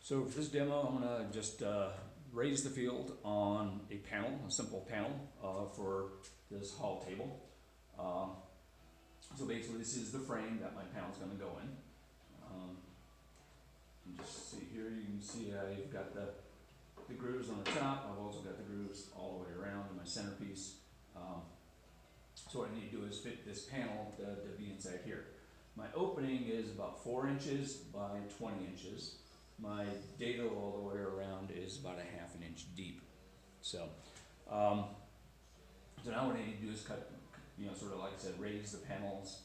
So for this demo, I'm gonna just raise the field on a panel, a simple panel for this hall table. So basically this is the frame that my panel's gonna go in. You just see here, you can see I've got the grooves on the top. I've also got the grooves all the way around in my centerpiece. So what I need to do is fit this panel to be inside here. My opening is about 4 inches by 20 inches. My dado all the way around is about a ½ inch deep. So, so now what I need to do is cut, sort of like I said, raise the panels,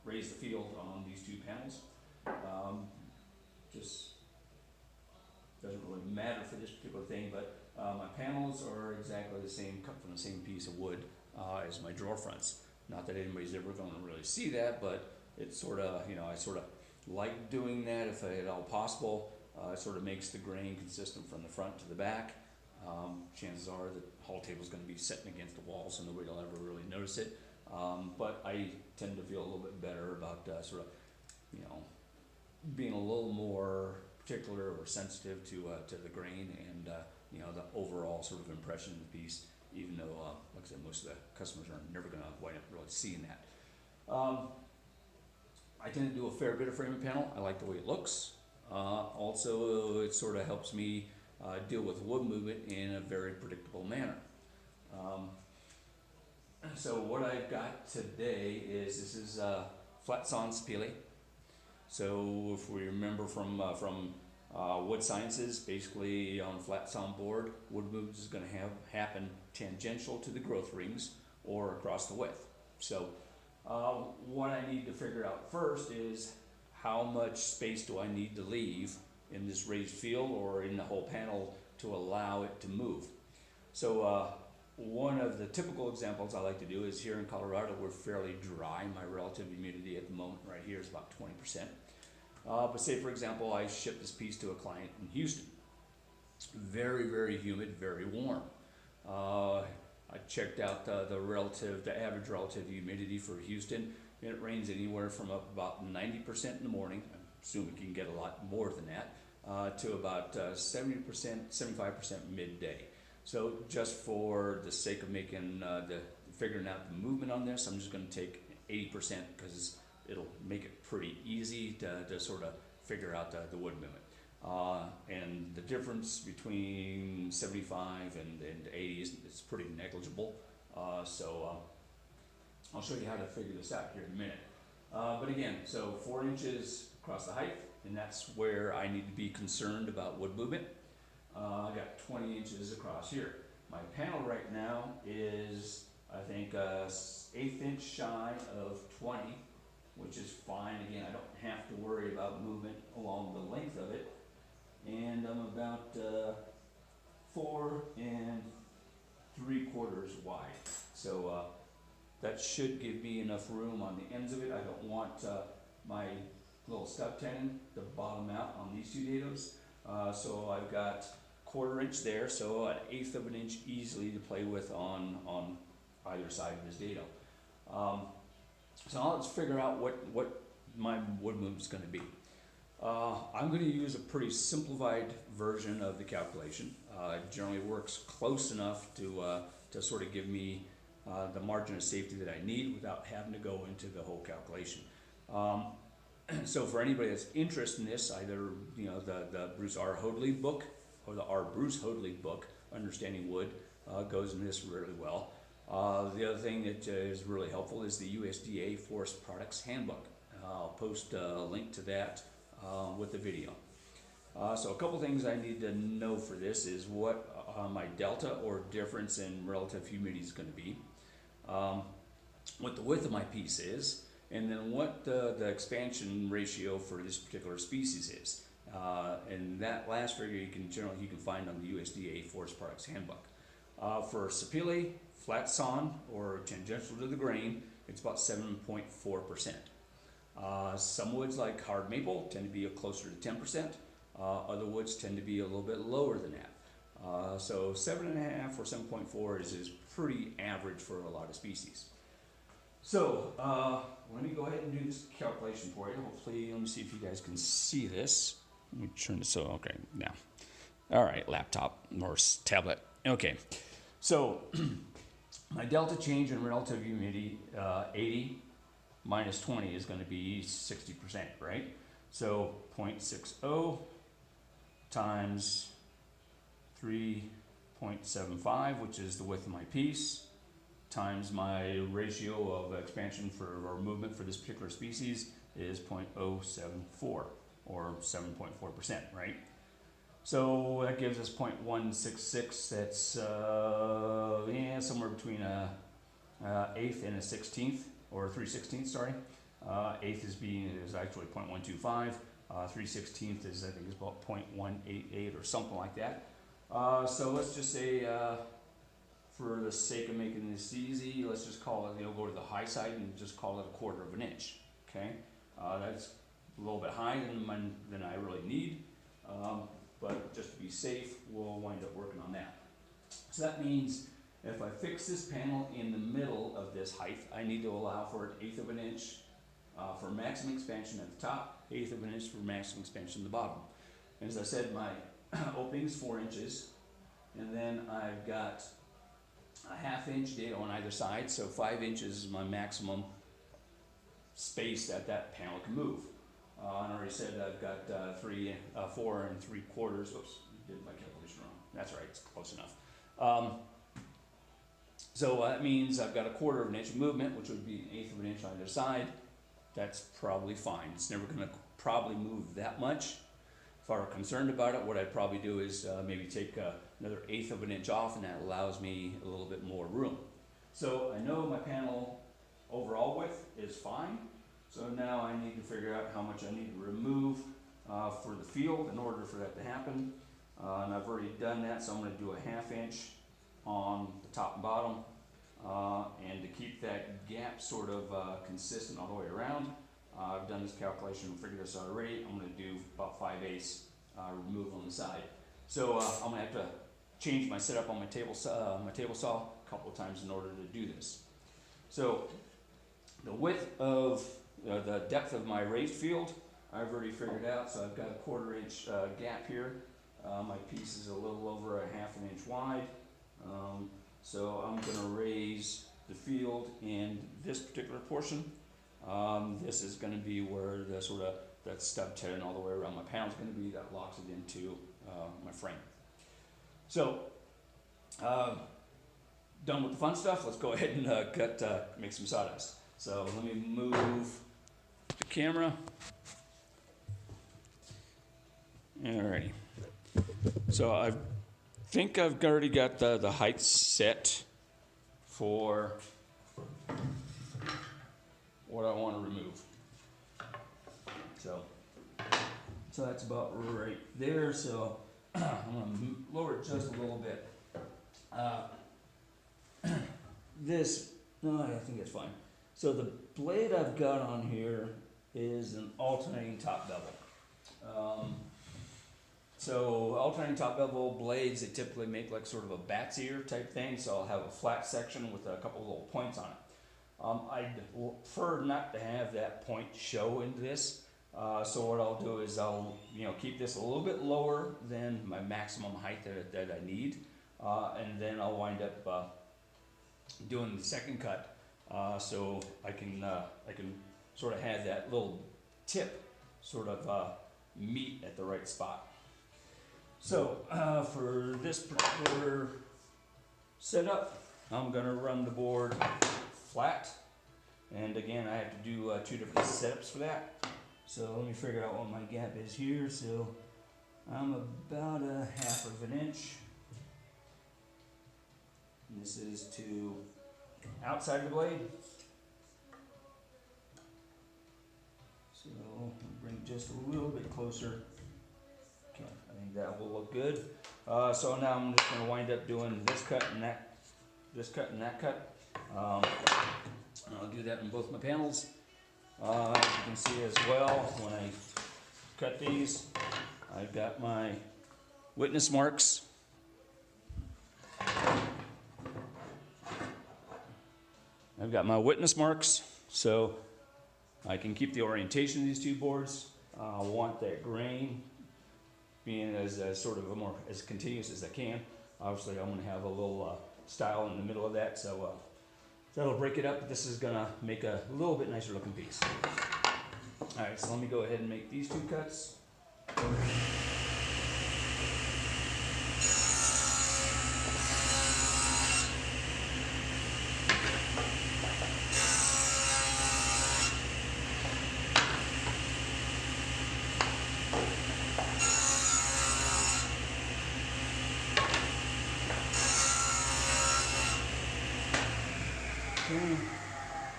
raise the field on these two panels. Just doesn't really matter for this particular thing, but my panels are exactly the same, cut from the same piece of wood as my drawer fronts. Not that anybody's ever going to really see that, but it's sort of, I sort of like doing that if at all possible. It sort of makes the grain consistent from the front to the back. Chances are the hall table is going to be sitting against the wall, so nobody will ever really notice it. But I tend to feel a little bit better about sort of, being a little more particular or sensitive to the grain and the overall sort of impression of the piece. Even though, like I said, most of the customers are never going to wind up really seeing that. I tend to do a fair bit of framing panel. I like the way it looks. Also, it sort of helps me deal with wood movement in a very predictable manner. So what I've got today is, this is flat sawn spile. So if we remember from wood sciences, basically on a flat sawn board, wood movement is going to happen tangential to the growth rings or across the width. So what I need to figure out first is how much space do I need to leave in this raised field or in the whole panel to allow it to move. So one of the typical examples I like to do is here in Colorado, we're fairly dry. My relative humidity at the moment right here is about 20%. But say for example, I ship this piece to a client in Houston. Very, very humid, very warm. I checked out the average relative humidity for Houston, and it rains anywhere from about 90% in the morning. I assume it can get a lot more than that, to about 70%, 75% midday. So just for the sake of making figuring out the movement on this, I'm just going to take 80% because it'll make it pretty easy to sort of figure out the wood movement. And the difference between 75 and 80 is pretty negligible. So I'll show you how to figure this out here in a minute. But again, so 4 inches across the height, and that's where I need to be concerned about wood movement. I got 20 inches across here. My panel right now is, I think, 1/8 inch shy of 20, which is fine. Again, I don't have to worry about movement along the length of it. And I'm about 4 3/4 wide. So that should give me enough room on the ends of it. I don't want my little stub tenon to bottom out on these two dados. So I've got 1/4 inch there, so 1/8 of an inch easily to play with on either side of this dado. So now let's figure out what my wood movement is going to be. I'm going to use a pretty simplified version of the calculation. It generally works close enough to sort of give me the margin of safety that I need without having to go into the whole calculation. So for anybody that's interested in this, either the Bruce R. Hoadley book or the R. Bruce Hoadley book, Understanding Wood, goes into this really well. The other thing that is really helpful is the USDA Forest Products Handbook. I'll post a link to that with the video. So a couple things I need to know for this is what my delta or difference in relative humidity is going to be, what the width of my piece is, and then what the expansion ratio for this particular species is. And that last figure you can find on the USDA Forest Products Handbook. For sapele, flat sawn, or tangential to the grain, it's about 7.4%. Some woods like hard maple tend to be closer to 10%. Other woods tend to be a little bit lower than that. So 7.5 or 7.4 is pretty average for a lot of species. So let me go ahead and do this calculation for you. Hopefully, let me see if you guys can see this. let me turn this, so, okay, now. All right, laptop or tablet. Okay, so my delta change in relative humidity, 80 minus 20 is going to be 60%, right? So 0.60 times 3.75, which is the width of my piece, times my ratio of expansion or movement for this particular species is 0.074, or 7.4%, right? So that gives us 0.166. That's yeah, somewhere between a eighth and a 16th, or 3/16, sorry. Eighth is actually 0.125. 3/16 is, I think, is about 0.188 or something like that. So let's just say, for the sake of making this easy, let's just call it, go to the high side and just call it 1/4 of an inch. Okay, that's a little bit high than I really need. But just to be safe, we'll wind up working on that. So that means if I fix this panel in the middle of this height, I need to allow for 1/8 of an inch for maximum expansion at the top, 1/8 of an inch for maximum expansion at the bottom. And as I said, my opening is 4 inches, and then I've got a 1/2 inch data on either side, so 5 inches is my maximum space that panel can move. And I already said I've got 4 3/4. Oops, did my calculation wrong. That's right, it's close enough. So that means I've got 1/4 of an inch of movement, which would be 1/8 of an inch on either side. That's probably fine. It's never going to probably move that much. If I were concerned about it, what I'd probably do is maybe take another 1/8 of an inch off, and that allows me a little bit more room. So I know my panel overall width is fine. So now I need to figure out how much I need to remove for the field in order for that to happen. And I've already done that, so I'm going to do a 1/2 inch on the top and bottom. And to keep that gap sort of consistent all the way around, I've done this calculation and figured this out already. I'm going to do about 5/8 remove on the side. So I'm going to have to change my setup on my table saw a couple of times in order to do this. So the width of the depth of my raised field, I've already figured out, so I've got a 1/4 inch gap here. My piece is a little over a 1/2 an inch wide. So I'm going to raise the field in this particular portion. This is going to be where the sort of that stub tenon all the way around my panel is going to be, that locks it into my frame. So done with the fun stuff. Let's go ahead and make some sawdust. So let me move the camera. Alrighty. So I think I've already got the height set for what I want to remove. So that's about right there. So I'm going to lower it just a little bit. No, I think it's fine. So the blade I've got on here is an alternating top bevel. So alternating top bevel blades, they typically make like sort of a bat's ear type thing. So I'll have a flat section with a couple of little points on it. I'd prefer not to have that point show into this. So what I'll do is I'll keep this a little bit lower than my maximum height that I need, and then I'll wind up doing the second cut, so I can sort of have that little tip sort of meet at the right spot. So for this particular setup, I'm going to run the board flat, and again I have to do 2 different setups for that. So let me figure out what my gap is here. So I'm about a 1/2 of an inch. And this is to outside of the blade. So I'll bring it just a little bit closer. Okay, I think that will look good. So now I'm just going to wind up doing this cut and that, this cut and that cut. I'll do that in both my panels. As you can see as well, when I cut these, I've got my witness marks. So I can keep the orientation of these two boards. I want that grain being as sort of more as continuous as I can. Obviously, I'm going to have a little stile in the middle of that, so that'll break it up. But this is going to make a little bit nicer looking piece. All right, so let me go ahead and make these 2 cuts.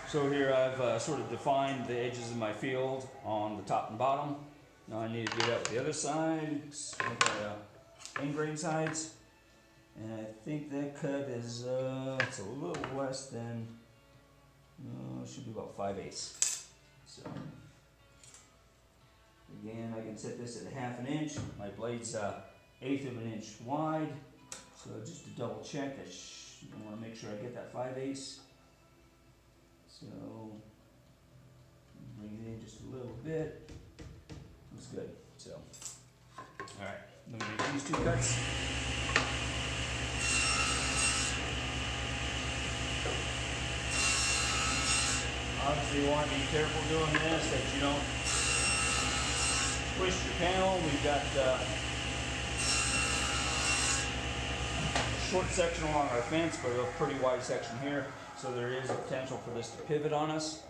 So here I've sort of defined the edges of my field on the top and bottom. Now I need to do that with the other side, with the end grain sides. And I think that cut is it's a little less than, it should be about 5/8. So again, I can set this at 1/2 inch. My blade's 1/8 of an inch wide. So just to double check, I want to make sure I get that 5/8. So bring it in just a little bit. Looks good. So, all right, let me make these 2 cuts. Obviously, you want to be careful doing this that you don't twist your panel. We've got a short section along our fence, but a pretty wide section here. So there is a potential for this to pivot on us.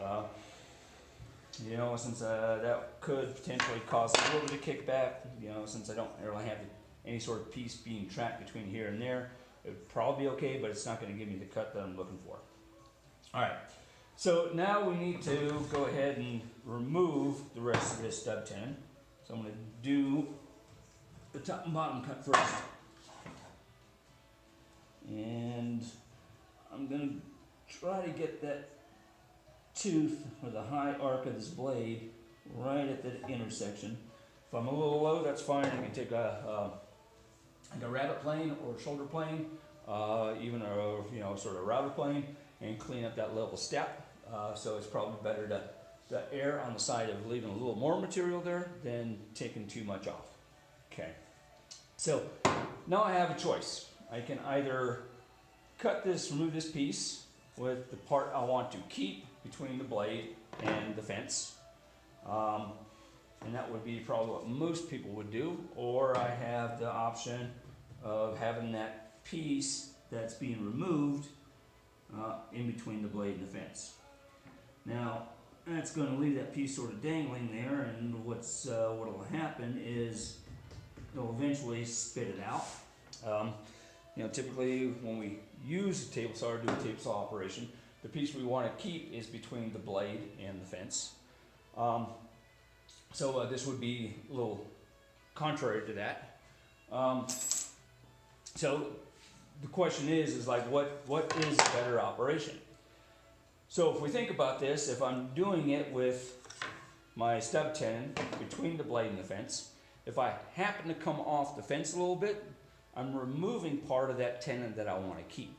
You know, since that could potentially cause a little bit of kickback, you know, since I don't really have any sort of piece being trapped between here and there, it would probably be okay, but it's not going to give me the cut that I'm looking for. All right, so now we need to go ahead and remove the rest of this stub tenon. So I'm going to do the top and bottom cut first. And I'm going to try to get that tooth or the high arc of this blade right at the intersection. If I'm a little low, that's fine. I can take like a rabbet plane or shoulder plane, even a sort of router plane, and clean up that level step. So it's probably better to err on the side of leaving a little more material there than taking too much off. Okay. So now I have a choice. I can either remove this piece with the part I want to keep between the blade and the fence. And that would be probably what most people would do. Or I have the option of having that piece that's being removed in between the blade and the fence. Now, that's going to leave that piece sort of dangling there, and what'll happen is it'll eventually spit it out. Typically when we use a table saw or do a table saw operation, the piece we want to keep is between the blade and the fence. So this would be a little contrary to that. So the question is like what is a better operation? So if we think about this, if I'm doing it with my stub tenon between the blade and the fence, if I happen to come off the fence a little bit, I'm removing part of that tenon that I want to keep.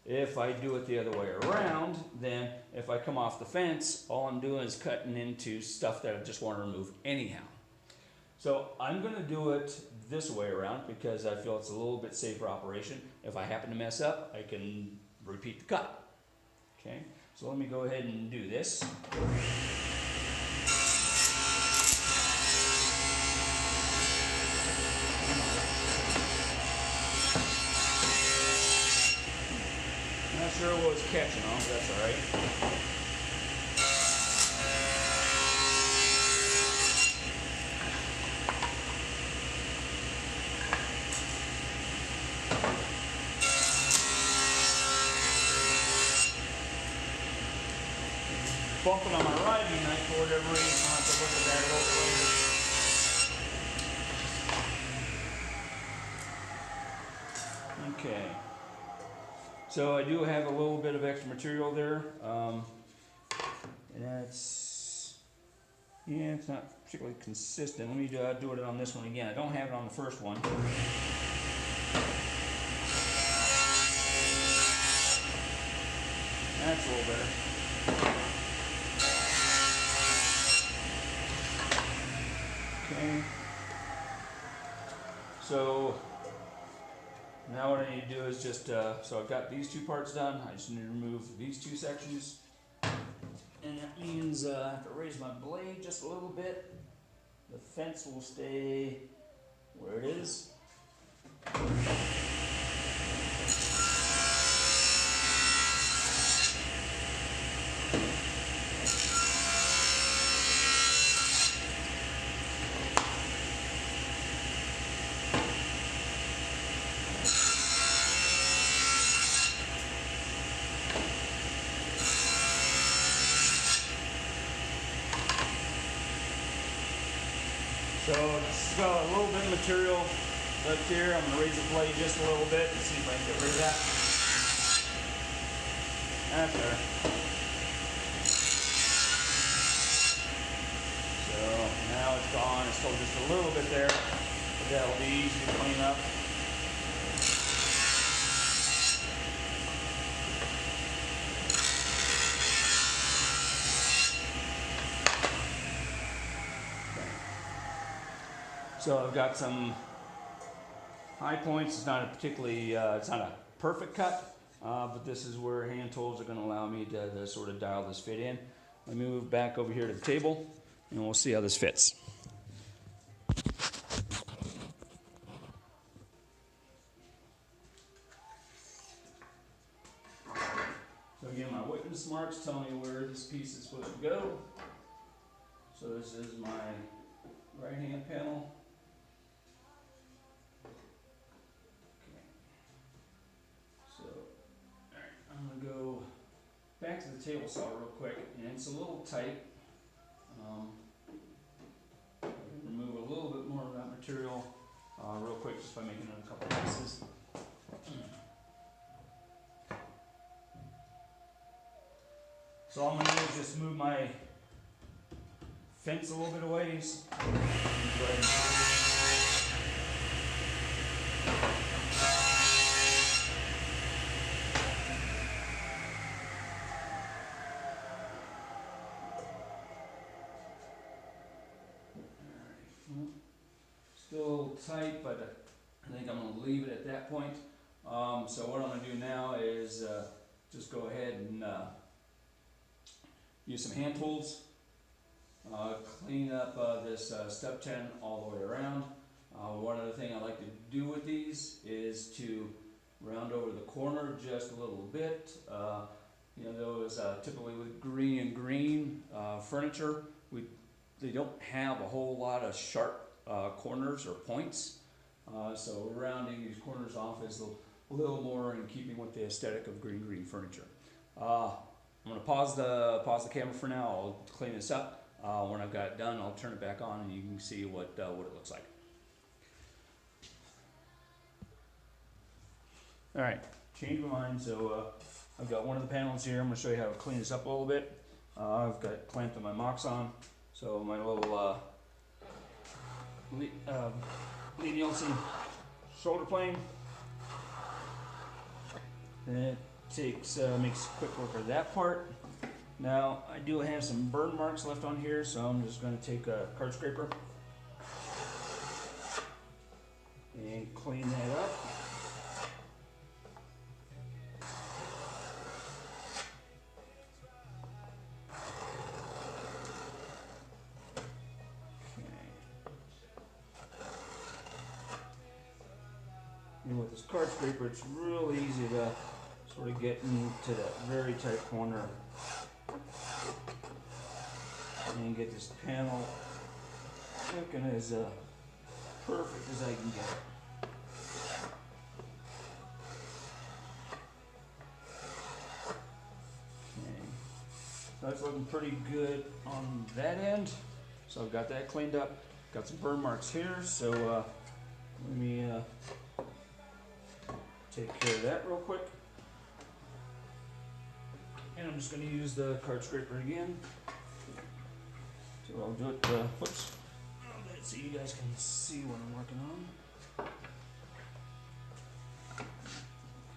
If I do it the other way around, then if I come off the fence, all I'm doing is cutting into stuff that I just want to remove anyhow. So I'm going to do it this way around because I feel it's a little bit safer operation. If I happen to mess up, I can repeat the cut. Okay, so let me go ahead and do this. Not sure what was catching on, but that's all right. Bumping on my riding knife for whatever reason. I'll have to look at that a little later. Okay. So I do have a little bit of extra material there. It's not particularly consistent. Let me do it on this one again. I don't have it on the first one. That's a little better. Okay. So now what I need to do is just, so I've got these two parts done. I just need to remove these two sections. And that means I have to raise my blade just a little bit. The fence will stay where it is. So it's got a little bit of material left here. I'm going to raise the blade just a little bit and see if I can get rid of that. That's there. So now it's gone. It's still just a little bit there, but that'll be easy to clean up. So I've got some high points. It's not a particularly, it's not a perfect cut, but this is where hand tools are going to allow me to sort of dial this fit in. Let me move back over here to the table, and we'll see how this fits. So again, my witness marks tell me where this piece is supposed to go. So this is my right hand panel. I'm going to go back to the table saw real quick, and it's a little tight. Remove a little bit more of that material real quick just by making it a couple pieces. So all I'm going to do is just move my fence a little bit away. Still tight, but I think I'm going to leave it at that point. So what I'm going to do now is just go ahead and use some hand tools, clean up this step 10 all the way around. One other thing I like to do with these is to round over the corner just a little bit. You know, those typically with Greene Greene furniture, they don't have a whole lot of sharp corners or points, so rounding these corners off is a little more in keeping with the aesthetic of Greene Greene furniture. I'm going to pause the camera for now. I'll clean this up. When I've got it done, I'll turn it back on and you can see what it looks like. All right, change my mind. So I've got one of the panels here. I'm going to show you how to clean this up a little bit. I've got clamped my mocks on, so my little Lee Nielsen shoulder plane. And it makes quick work of that part. Now I do have some burn marks left on here, so I'm just going to take a card scraper and clean that up. And with this card scraper, it's real easy to sort of get into that very tight corner and get this panel looking as perfect as I can get it. Okay, so that's looking pretty good on that end. So I've got that cleaned up. Got some burn marks here, so let me take care of that real quick. And I'm just going to use the card scraper again. So I'll do it, whoops, so you guys can see what I'm working on.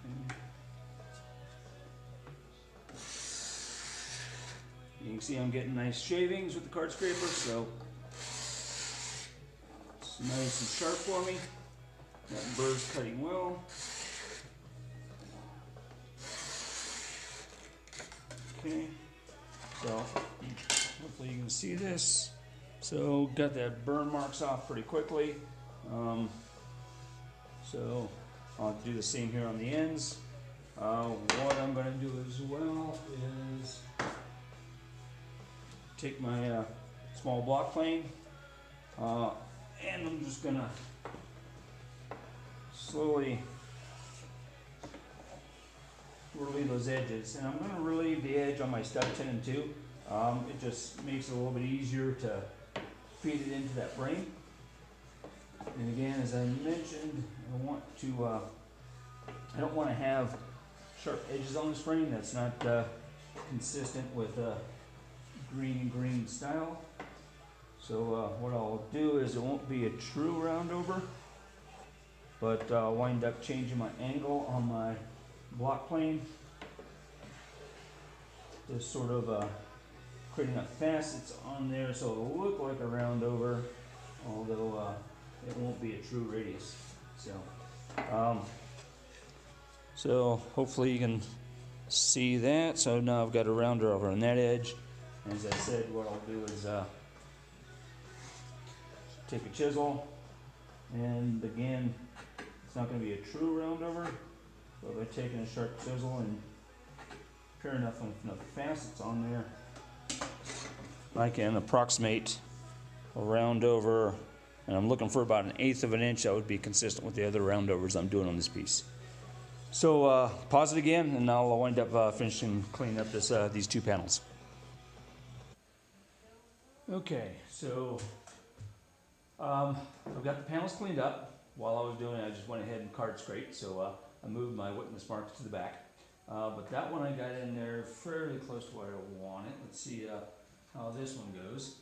Okay. You can see I'm getting nice shavings with the card scraper, so it's nice and sharp for me. That burr's cutting well. Okay, so hopefully you can see this. So got that burn marks off pretty quickly. So I'll do the same here on the ends. What I'm going to do as well is take my small block plane and I'm just going to slowly relieve those edges. And I'm going to relieve the edge on my stub 10 and 2. It just makes it a little bit easier to feed it into that frame. And again, as I mentioned, I don't want to have sharp edges on this frame. That's not consistent with Greene Greene style. So what I'll do is it won't be a true round over, but I'll wind up changing my angle on my block plane to sort of creating enough facets on there so it'll look like a round over, although it won't be a true radius. So hopefully you can see that. So now I've got a rounder over on that edge. And as I said, what I'll do is take a chisel, and again, it's not going to be a true round over, but by taking a sharp chisel and pure enough facets on there, I can approximate a round over, and I'm looking for about 1/8 of an inch. That would be consistent with the other round overs I'm doing on this piece. So pause it again, and I'll wind up finishing cleaning up these two panels. Okay, so I've got the panels cleaned up. While I was doing it, I just went ahead and card scraped, so I moved my witness marks to the back. But that one I got in there fairly close to where I want it. Let's see how this one goes.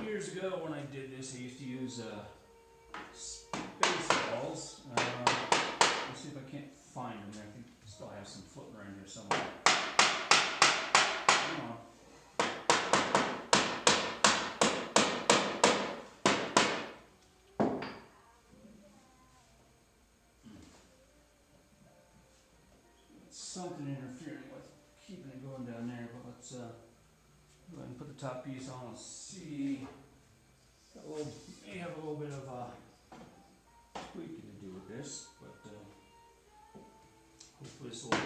Years ago when I did this, I used to use space balls. Let's see if I can't find them. I think I still have some floating around here somewhere. Come on. Something interfering with keeping it going down there, but let's go ahead and put the top piece on. Let's see. May have a little bit of tweaking to do with this, but hopefully this will.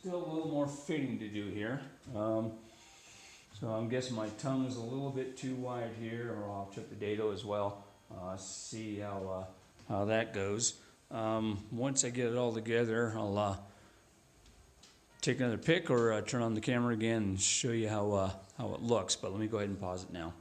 Still a little more fitting to do here. So I'm guessing my tongue is a little bit too wide here, or I'll check the dado as well, see how that goes. Once I get it all together, I'll take another pic or turn on the camera again and show you how it looks. But let me go ahead and pause it now.